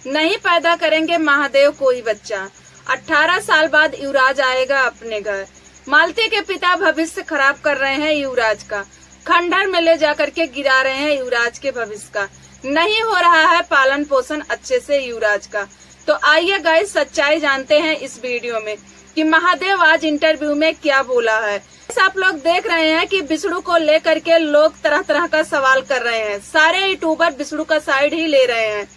नहीं पैदा करेंगे महादेव कोई बच्चा। 18 साल बाद युवराज आएगा अपने घर। मालती के पिता भविष्य खराब कर रहे हैं युवराज का, खंडहर में ले जाकर के गिरा रहे हैं युवराज के भविष्य का। नहीं हो रहा है पालन पोषण अच्छे से युवराज का। तो आइए गाइस सच्चाई जानते हैं इस वीडियो में कि महादेव आज इंटरव्यू में क्या बोला है। आप लोग देख रहे हैं कि विष्णु को लेकर के लोग तरह तरह का सवाल कर रहे हैं। सारे यूट्यूबर विष्णु का साइड ही ले रहे हैं।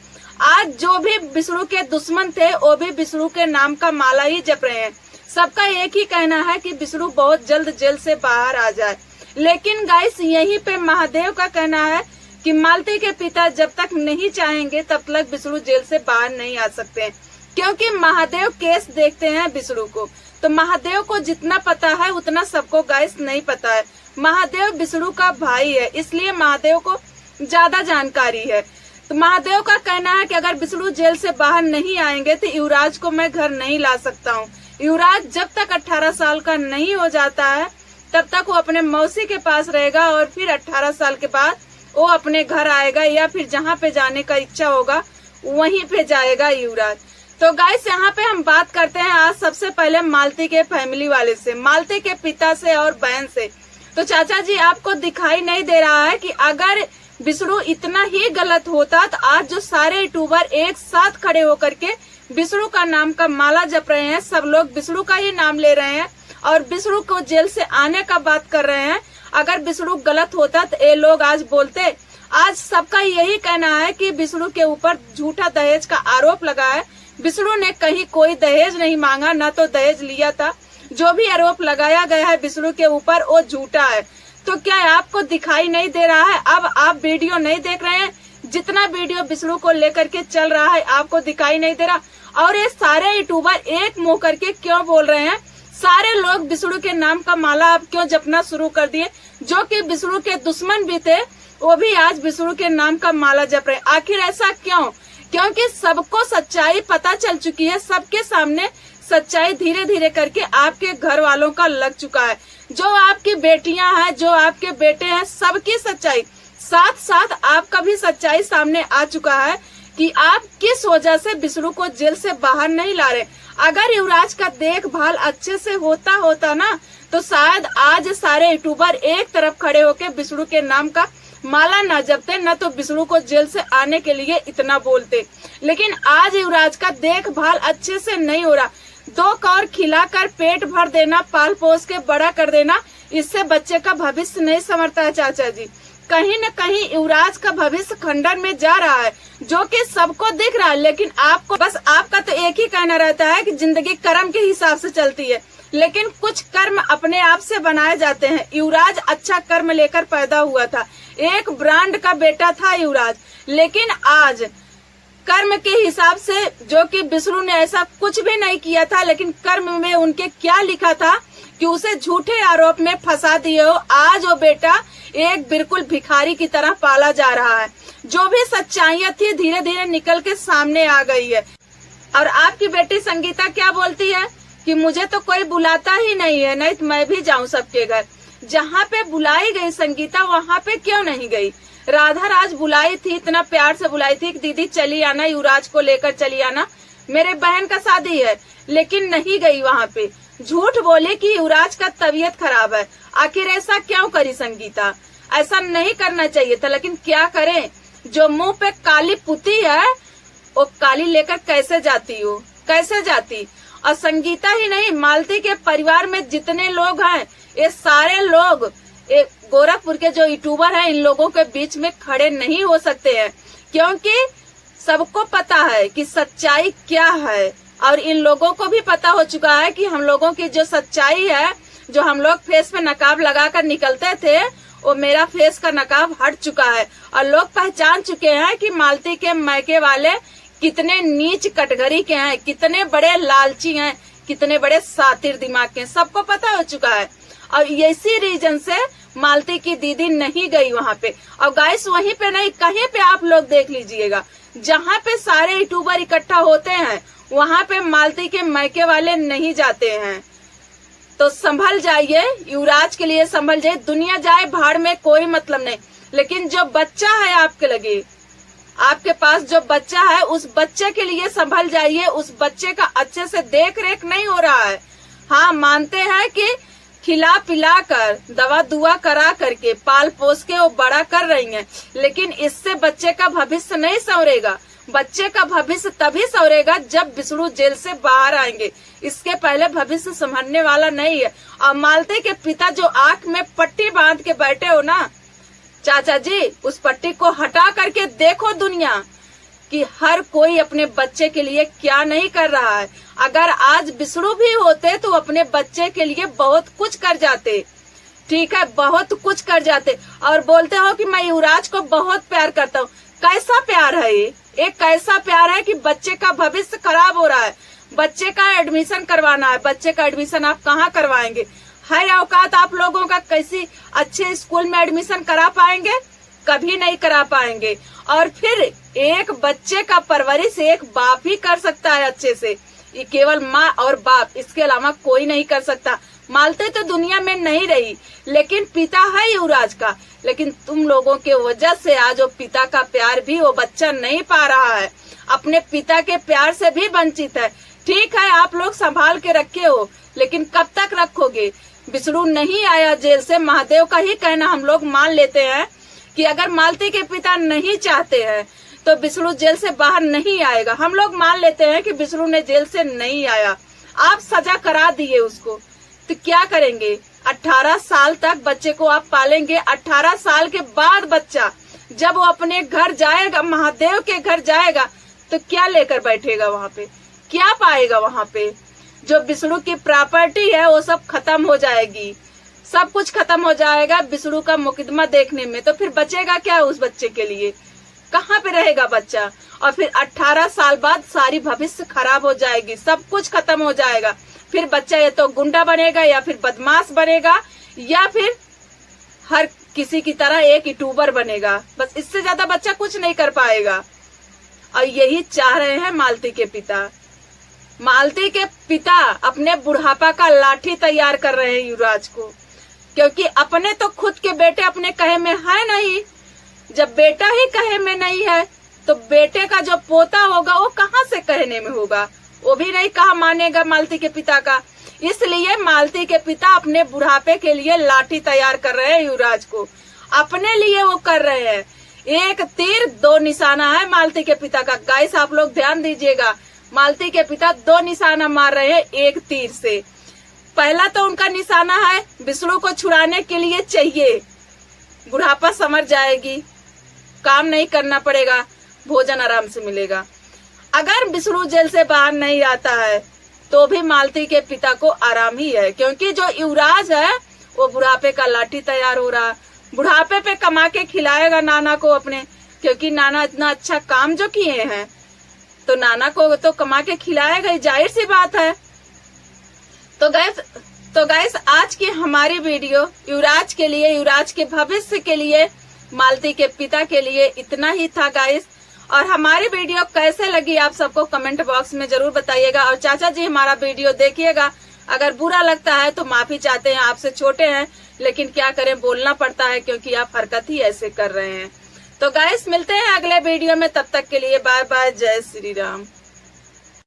आज जो भी विष्णु के दुश्मन थे वो भी विष्णु के नाम का माला ही जप रहे हैं। सबका एक ही कहना है कि विष्णु बहुत जल्द जेल से बाहर आ जाए। लेकिन गाइस यहीं पे महादेव का कहना है कि मालती के पिता जब तक नहीं चाहेंगे तब तक विष्णु जेल से बाहर नहीं आ सकते, क्योंकि महादेव केस देखते हैं विष्णु को। तो महादेव को जितना पता है उतना सबको गाइस नहीं पता है। महादेव विष्णु का भाई है, इसलिए महादेव को ज्यादा जानकारी है। तो महादेव का कहना है कि अगर विष्णु जेल से बाहर नहीं आएंगे तो युवराज को मैं घर नहीं ला सकता हूँ। युवराज जब तक 18 साल का नहीं हो जाता है तब तक वो अपने मौसी के पास रहेगा और फिर 18 साल के बाद वो अपने घर आएगा या फिर जहाँ पे जाने का इच्छा होगा वहीं पे जाएगा युवराज। तो गाइस यहाँ पे हम बात करते हैं आज सबसे पहले मालती के फैमिली वाले से, मालती के पिता से और बहन से। तो चाचा जी आपको दिखाई नहीं दे रहा है कि अगर विष्णु इतना ही गलत होता तो आज जो सारे यूट्यूबर एक साथ खड़े होकर के विष्णु का नाम का माला जप रहे हैं, सब लोग विष्णु का ही नाम ले रहे हैं और विष्णु को जेल से आने का बात कर रहे हैं। अगर विष्णु गलत होता तो ये लोग आज बोलते। आज सबका यही कहना है कि विष्णु के ऊपर झूठा दहेज का आरोप लगा है। विष्णु ने कहीं कोई दहेज नहीं मांगा, न तो दहेज लिया था। जो भी आरोप लगाया गया है विष्णु के ऊपर वो झूठा है। तो क्या आपको दिखाई नहीं दे रहा है? अब आप वीडियो नहीं देख रहे हैं, जितना वीडियो विष्णु को लेकर के चल रहा है आपको दिखाई नहीं दे रहा। और ये सारे यूट्यूबर एक मुंह करके क्यों बोल रहे हैं? सारे लोग विष्णु के नाम का माला अब क्यों जपना शुरू कर दिए? जो कि विष्णु के दुश्मन भी थे वो भी आज विष्णु के नाम का माला जप रहे हैं। आखिर ऐसा क्यों? क्योंकि सबको सच्चाई पता चल चुकी है। सबके सामने सच्चाई धीरे धीरे करके आपके घर वालों का लग चुका है। जो आपकी बेटियां हैं, जो आपके बेटे हैं, सबकी सच्चाई साथ साथ आपका भी सच्चाई सामने आ चुका है कि आप किस वजह से विष्णु को जेल से बाहर नहीं ला रहे। अगर युवराज का देखभाल अच्छे से होता ना तो शायद आज सारे यूट्यूबर एक तरफ खड़े होके विष्णु के नाम का माला न जपते, न तो विष्णु को जेल से आने के लिए इतना बोलते। लेकिन आज युवराज का देखभाल अच्छे से नहीं हो रहा। 2 कौर खिलाकर पेट भर देना, पाल पोस के बड़ा कर देना, इससे बच्चे का भविष्य नहीं संवरता है चाचा जी। कहीं न कहीं युवराज का भविष्य खंडहर में जा रहा है, जो कि सबको दिख रहा है। लेकिन आपको बस आपका तो एक ही कहना रहता है कि जिंदगी कर्म के हिसाब से चलती है, लेकिन कुछ कर्म अपने आप से बनाए जाते हैं। युवराज अच्छा कर्म लेकर पैदा हुआ था, एक ब्रांड का बेटा था युवराज। लेकिन आज कर्म के हिसाब से, जो कि विष्णु ने ऐसा कुछ भी नहीं किया था, लेकिन कर्म में उनके क्या लिखा था कि उसे झूठे आरोप में फंसा दिए हो। आज वो बेटा एक बिल्कुल भिखारी की तरह पाला जा रहा है। जो भी सच्चाइयां थी धीरे धीरे निकल के सामने आ गई है। और आपकी बेटी संगीता क्या बोलती है कि मुझे तो कोई बुलाता ही नहीं है, नहीं तो मैं भी जाऊं सबके घर। जहाँ पे बुलाई गई संगीता वहाँ पे क्यों नहीं गई? राधा राज बुलाई थी, इतना प्यार से बुलाई थी कि दीदी चली आना, युवराज को लेकर चली आना, मेरे बहन का शादी है। लेकिन नहीं गई वहाँ पे, झूठ बोले कि युवराज का तबीयत खराब है। आखिर ऐसा क्यों करी संगीता? ऐसा नहीं करना चाहिए था, लेकिन क्या करें, जो मुंह पे काली पुती है वो काली लेकर कैसे जाती हो, कैसे जाती। और संगीता ही नहीं, मालती के परिवार में जितने लोग हैं ये सारे लोग गोरखपुर के जो यूट्यूबर हैं इन लोगों के बीच में खड़े नहीं हो सकते हैं, क्योंकि सबको पता है कि सच्चाई क्या है। और इन लोगों को भी पता हो चुका है कि हम लोगों की जो सच्चाई है, जो हम लोग फेस पे नकाब लगाकर निकलते थे, वो मेरा फेस का नकाब हट चुका है। और लोग पहचान चुके हैं कि मालती के मायके वाले कितने नीच कटघरी के हैं, कितने बड़े लालची हैं, कितने बड़े सातिर दिमाग के हैं, सबको पता हो चुका है। और इसी रीजन से मालती की दीदी नहीं गई वहाँ पे। और गाइस वहीं पे नहीं, कहीं पे आप लोग देख लीजिएगा, जहाँ पे सारे यूट्यूबर इकट्ठा होते हैं वहाँ पे मालती के मायके वाले नहीं जाते हैं। तो संभल जाइए, युवराज के लिए संभल जाइए। दुनिया जाए भाड़ में, कोई मतलब नहीं, लेकिन जो बच्चा है आपके लगे, आपके पास जो बच्चा है उस बच्चे के लिए संभल जाइए, उस बच्चे का अच्छे से देख रेख नहीं हो रहा है। हाँ, मानते हैं कि खिला पिला कर दवा दुआ करा करके पाल पोस के वो बड़ा कर रही हैं, लेकिन इससे बच्चे का भविष्य नहीं संवरेगा। बच्चे का भविष्य तभी संवरेगा जब विष्णु जेल से बाहर आएंगे, इसके पहले भविष्य संभलने वाला नहीं है। और मालती के पिता जो आंख में पट्टी बांध के बैठे हो ना चाचा जी, उस पट्टी को हटा करके देखो दुनिया कि हर कोई अपने बच्चे के लिए क्या नहीं कर रहा है। अगर आज विष्णु भी होते तो अपने बच्चे के लिए बहुत कुछ कर जाते, ठीक है, बहुत कुछ कर जाते। और बोलते हो कि मैं युवराज को बहुत प्यार करता हूँ। कैसा प्यार है ये? एक कैसा प्यार है कि बच्चे का भविष्य खराब हो रहा है, बच्चे का एडमिशन करवाना है। बच्चे का एडमिशन आप कहाँ करवाएंगे? है औकात आप लोगों का किसी अच्छे स्कूल में एडमिशन करा पाएंगे? कभी नहीं करा पाएंगे। और फिर एक बच्चे का परवरिश एक बाप ही कर सकता है अच्छे से, ये केवल माँ और बाप, इसके अलावा कोई नहीं कर सकता। मालती तो दुनिया में नहीं रही, लेकिन पिता है युवराज का। लेकिन तुम लोगों के वजह से आज वो पिता का प्यार भी वो बच्चा नहीं पा रहा है, अपने पिता के प्यार से भी वंचित है। ठीक है, आप लोग संभाल के रखे हो, लेकिन कब तक रखोगे? विष्णु नहीं आया जेल से, महादेव का ही कहना हम लोग मान लेते हैं कि अगर मालती के पिता नहीं चाहते हैं तो विष्णु जेल से बाहर नहीं आएगा। हम लोग मान लेते हैं कि विष्णु ने जेल से नहीं आया, आप सजा करा दिए उसको, तो क्या करेंगे? 18 साल तक बच्चे को आप पालेंगे। 18 साल के बाद बच्चा जब वो अपने घर जाएगा, महादेव के घर जाएगा, तो क्या लेकर बैठेगा वहाँ पे? क्या पाएगा वहाँ पे? जो विष्णु की प्रॉपर्टी है वो सब खत्म हो जाएगी, सब कुछ खत्म हो जाएगा विष्णु का मुकदमा देखने में। तो फिर बचेगा क्या उस बच्चे के लिए? कहाँ पे रहेगा बच्चा? और फिर 18 साल बाद सारी भविष्य खराब हो जाएगी, सब कुछ खत्म हो जाएगा। फिर बच्चा या तो गुंडा बनेगा या फिर बदमाश बनेगा या फिर हर किसी की तरह एक यूट्यूबर बनेगा। बस इससे ज्यादा बच्चा कुछ नहीं कर पाएगा। और यही चाह रहे हैं मालती के पिता। मालती के पिता अपने बुढ़ापा का लाठी तैयार कर रहे हैं युवराज को, क्योंकि अपने तो खुद के बेटे अपने कहे में है नहीं। जब बेटा ही कहे में नहीं है तो बेटे का जो पोता होगा वो कहाँ से कहने में होगा? वो भी नहीं कहा मानेगा मालती के पिता का। इसलिए मालती के पिता अपने बुढ़ापे के लिए लाठी तैयार कर रहे हैं युवराज को, अपने लिए वो कर रहे हैं। एक तीर दो निशाना है मालती के पिता का। गाइस आप लोग ध्यान दीजिएगा, मालती के पिता 2 निशाना मार रहे हैं एक तीर से। पहला तो उनका निशाना है विष्णु को छुड़ाने के लिए चाहिए, बुढ़ापा समझ जाएगी, काम नहीं करना पड़ेगा, भोजन आराम से मिलेगा। अगर विष्णु जेल से बाहर नहीं आता है तो भी मालती के पिता को आराम ही है, क्योंकि जो युवराज है वो बुढ़ापे का लाठी तैयार हो रहा, बुढ़ापे पे कमा के खिलाएगा नाना को अपने, क्योंकि नाना इतना अच्छा काम जो किए हैं तो नाना को तो कमा के खिलाएगा ही, जाहिर सी बात है। तो गाइस आज की हमारी वीडियो युवराज के लिए, युवराज के भविष्य के लिए, मालती के पिता के लिए इतना ही था गाइस। और हमारी वीडियो कैसे लगी आप सबको कमेंट बॉक्स में जरूर बताइएगा। और चाचा जी हमारा वीडियो देखिएगा, अगर बुरा लगता है तो माफी चाहते हैं, आपसे छोटे हैं लेकिन क्या करें, बोलना पड़ता है क्योंकि आप हरकत ही ऐसे कर रहे हैं। तो गाइस मिलते हैं अगले वीडियो में, तब तक के लिए बाय बाय, जय श्री राम।